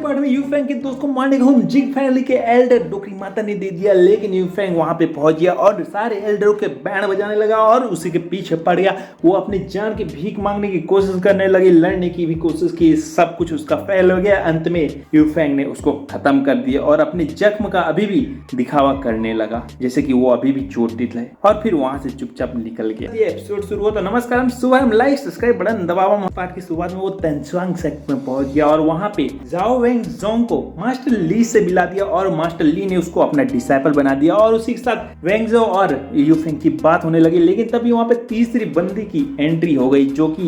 Part में यूफेंग के दोस्त को मारने का हुक्म जिंग फैमिली के एल्डर डोकरी माता ने दे दिया, लेकिन यूफेंग वहां पे पहुंच गया और सारे एल्डरों के बैंड बजाने लगा और उसी के पीछे पड़ गया। वो अपनी जान की भीख मांगने की कोशिश करने लगी, लड़ने की भी कोशिश की, सब कुछ उसका फेल हो गया। अंत में यूफेंग ने उसको खत्म कर दिया और अपने जख्म का अभी भी दिखावा करने लगा जैसे कि वो अभी भी चोटित है, और फिर वहां से चुपचाप निकल गया। ये एपिसोड शुरू हुआ तो नमस्कार, हम सुबह लाइक सब्सक्राइब बटन दबावा। पार्ट की शुरुआत में वो तेंचुआंग सेक्ट में पहुंच गया और वहां पे जाओ वेंग जोंग को मास्टर ली से मिला दिया और मास्टर ली ने उसको अपना डिसाइपल बना दिया और उसी के साथ वेंगजो और यूफेंग की बात होने लगी। लेकिन तभी वहां पे तीसरी बंदी की एंट्री हो गई जो कि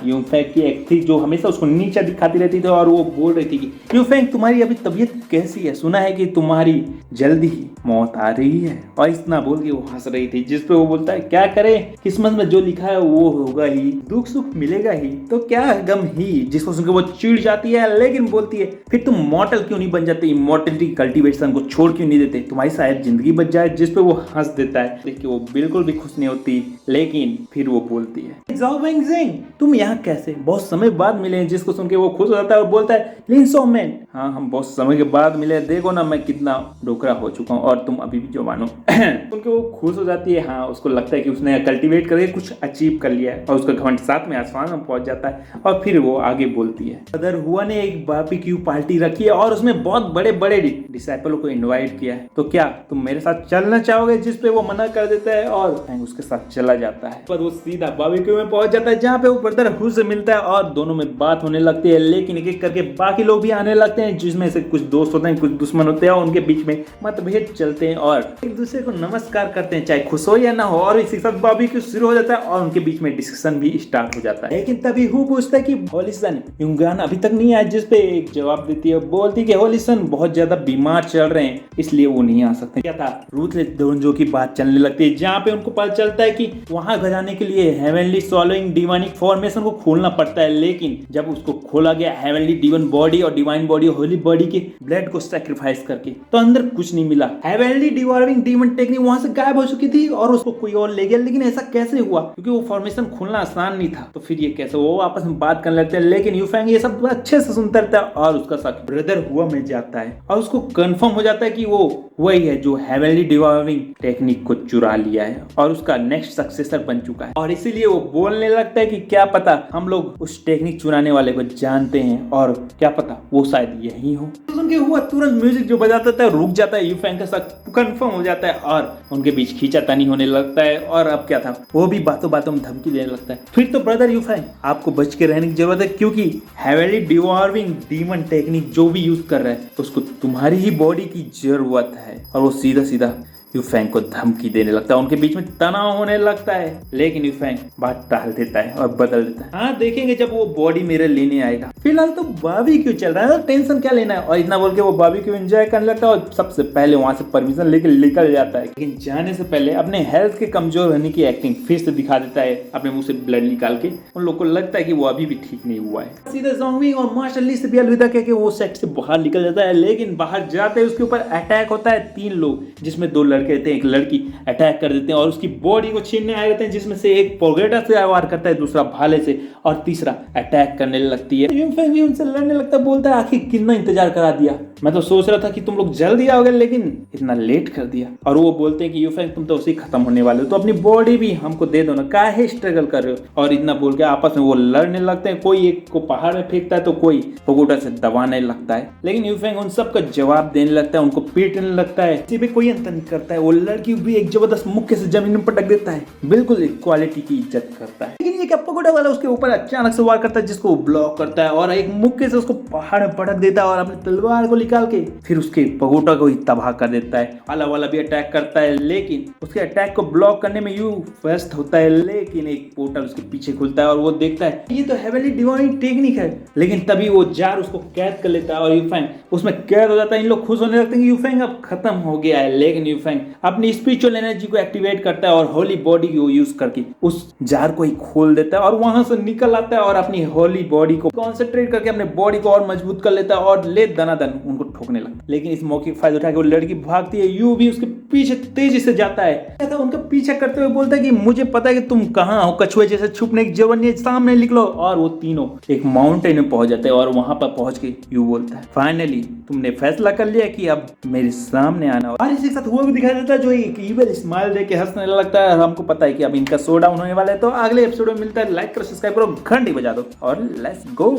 यूफेंग की एक थी जो हमेशा उसको नीचा दिखाती रहती थी और वो बोल रही थी कि यूफेंग तुम्हारी अभी तबीयत कैसी है, सुना है कि तुम्हारी जल्दी ही मौत आ रही है। और इतना बोल के वो हंस रही थी, जिसपे वो बोलता है क्या करे, किस्मत में जो लिखा है वो होगा ही, दुख सुख मिलेगा ही, तो क्या गम ही। जिसको सुनकर वो चिढ़ जाती है लेकिन बोलती है फिर तुम मॉर्टल क्यों नहीं बन जाते, इमॉर्टलिटी कल्टीवेशन को छोड़ क्यों नहीं देते, तुम्हारी शायद जिंदगी बच जाए। जिसपे वो हंस देता है, देखिए वो बिल्कुल भी खुश नहीं होती, लेकिन फिर वो बोलती है जाओ वेंग जिंग तुम यहाँ कैसे, बहुत समय बाद मिले हैं। जिसको सुन के वो खुश हो जाता है और बोलता है लिन सो मैन, हाँ हम बहुत समय के बाद मिले, देखो ना मैं कितना डोकरा हो चुका हूँ और तुम अभी भी जो मानो। उनके वो खुश हो जाती है, हाँ उसको लगता है कि उसने कल्टीवेट करके कुछ अचीव कर लिया है और उसका घमंड साथ में आसमान में पहुंच जाता है। और फिर वो आगे बोलती है ब्रदर हुआ ने एक बारबेक्यू पार्टी रखी है और उसमें बहुत बड़े बड़े डिसाइपलों को इनवाइट किया है, तो क्या तुम मेरे साथ चलना चाहोगे। जिसपे वो मना कर देता है और उसके साथ चला जाता है। पर वो सीधा बारबेक्यू में पहुंच जाता है जहाँ पे वो ब्रदर हुड से मिलता है और दोनों में बात होने लगती है। लेकिन एक एक करके बाकी लोग भी आने लगते हैं, जिसमें से कुछ दोस्त होते हैं कुछ दुश्मन होते हैं और उनके बीच में मतभेद चलते हैं और एक दूसरे को नमस्कार करते हैं चाहे खुश हो या ना हो। और इसी साथ बारबेक्यू शुरू हो जाता है और उनके बीच में डिस्कशन भी स्टार्ट हो जाता है। लेकिन तभी हु पूछता है कि होलिसन युंगान अभी तक नहीं आया। जिसपे एक जवाब देती है, बोलती कि होलिसन बहुत ज्यादा बीमार चल रहे हैं इसलिए वो नहीं आ सकते। क्या था रूथलेस दोनजो की बात चलने लगती है जहाँ पे उनको पता चलता है कि वहां जाने के लिए हेवनली सॉलोइंग डिवाइनिक फॉर्मेशन को खोलना पड़ता है। लेकिन जब उसको खोला गया हेवनली डिवाइन बॉडी और डिवाइन बॉडी होली बॉडी के ब्लड को सैक्रिफाइस करके, तो अंदर कुछ नहीं मिला। हेवनली डिवाइनिंग डीमन टेक्निक वहां से गायब हो चुकी थी और उसको कोई और ले गया। लेकिन ऐसा कैसे हुआ, क्योंकि वो फॉर्मेशन खोलना आसान नहीं था, तो फिर ये कैसे, वो आपस में बात करने लगते हैं। लेकिन यूफेंग ये सब अच्छे से सुनता रहता है और उसका शक ब्रदर हुआ में जाता है और उसको कंफर्म हो जाता है कि वो वही है जो हेवनली डिवाइनिंग टेक्निक को चुरा लिया है और उसका नेक्स्ट सक्सेसर बन चुका है। और इसीलिए वो बोलने लगता है कि क्या पता हम लोग उस टेक्निक चुराने वाले को जानते हैं और क्या पता वो शायद यही हो। तो सुन के हुआ तुरंत म्यूजिक जो बजाता था रुक जाता है, यूफेंग का शक कंफर्म हो जाता है और उनके बीच खींचातानी होने लगता है। और अब क्या था, वो भी बातों बातों में धमकी देने लगता है। फिर तो ब्रदर यूफेंग आपको बच के रहने की जरूरत है, क्योंकि हेवनली डिवाइनिंग डीमन टेक्निक जो भी यूज कर रहा है उसको तुम्हारी ही बॉडी की जरूरत है। और वो सीधा सीधा यूफेंग को धमकी देने लगता है, उनके बीच में तनाव होने लगता है। लेकिन यूफेंग बात टाल देता है और बदल देता है, हाँ देखेंगे जब वो बॉडी मेरे लेने आएगा, फिलहाल तो बारबेक्यू चल रहा है तो टेंशन क्या लेना है। और इतना बोल के वो बारबेक्यू एंजॉय करने लगता है और सबसे पहले वहां से परमिशन लेकर निकल जाता है। लेकिन जाने से पहले अपने हेल्थ के कमजोर रहने की एक्टिंग फिर से दिखा देता है, अपने मुंह से ब्लड निकाल के। उन लोग को लगता है कि वो अभी भी ठीक नहीं हुआ है। सीधे जोंगविंग और मास्टर ली से भी अलविदा कह के वो सेट से बाहर निकल जाता है। लेकिन बाहर जाते ही उसके ऊपर अटैक होता है 3 लोग, जिसमें 2 लड़के रहते हैं, एक लड़की अटैक कर देते हैं और उसकी बॉडी को छीनने आए रहते हैं, जिसमें से एक पोगेटा से वार करता है, दूसरा भाले से और तीसरा अटैक करने लगती है। यूफेंग भी उनसे लड़ने लगता है, बोलता है आखिर कितना इंतजार करा दिया, मैं तो सोच रहा था कि तुम लोग जल्दी आओगे लेकिन इतना लेट कर दिया। और वो बोलते हैं कि यूफेंग तुम तो उसी खत्म होने वाले हो, तो अपनी बॉडी भी हमको दे दो ना, काहे स्ट्रगल कर रहे हो। और इतना बोल के आपस में वो लड़ने लगते हैं, कोई एक को पहाड़ में फेंकता है तो कोई पोगोटा से दबाने लगता है। लेकिन यूफेंग उन सब का जवाब देने लगता है, उनको पीटने लगता है, किसी भी कोई अंतर नहीं करता है। वो लड़की भी एक जबरदस्त मुक्के से जमीन में पटक देता है, बिल्कुल इक्वालिटी की इज्जत करता है। लेकिन ये क्या पगोड़ा वाला उसके ऊपर अचानक से वार करता है, जिसको ब्लॉक करता है और एक मुक्के से उसको पहाड़ में पटक देता है और अपनी तलवार को निकाल के फिर उसके पगोटा को ही तबाह कर देता है। आला वाला भी अटैक करता है, लेकिन उसके अटैक को ब्लॉक करने में यू व्यस्त होता है। लेकिन एक पोर्टल उसके पीछे खुलता है और वो देखता है ये तो हेवनली डिवाइन टेक्निक है। लेकिन तभी वो जार उसको कैद कर लेता है और यूफेंग उसमें कैद हो जाता है। इन लोग खुश होने लगते हैं कि यूफेंग अब खत्म हो गया है। लेकिन यूफेंग अपनी स्पिरिचुअल एनर्जी को एक्टिवेट करता है और होली बॉडी को यूज करके उस जार को ही खोल देता है और वहां से निकल आता है और अपनी होली बॉडी को कॉन्सेंट्रेट करके अपने बॉडी को और मजबूत कर लेता है और ले दनादन उनको ठोकने लगता है। लेकिन इस मौके का फायदा उठा के वो लड़की भागती है, यू भी उसके पीछे तेजी से जाता है। तो उनका पीछा करते हुए बोलता है कि मुझे पता है कि तुम कहाँ हो, कछुए जैसे छुपने की जरूरत नहीं है, सामने निकलो। और वो तीनों एक माउंटेन में पहुंच जाते हैं और वहां पर पहुंच के यू बोलता है, फाइनली तुमने फैसला कर लिया कि अब मेरे सामने आना। और इसी के साथ वो भी दिखाई देता है जो एक इविल स्माइल दे के हंसने लगता है। हमको पता है कि अब इनका शो डाउन होने वाला है। तो अगले एपिसोड में मिलता है। लाइक करो, सब्सक्राइब करो, घंटी बजा दो और लेट्स गो।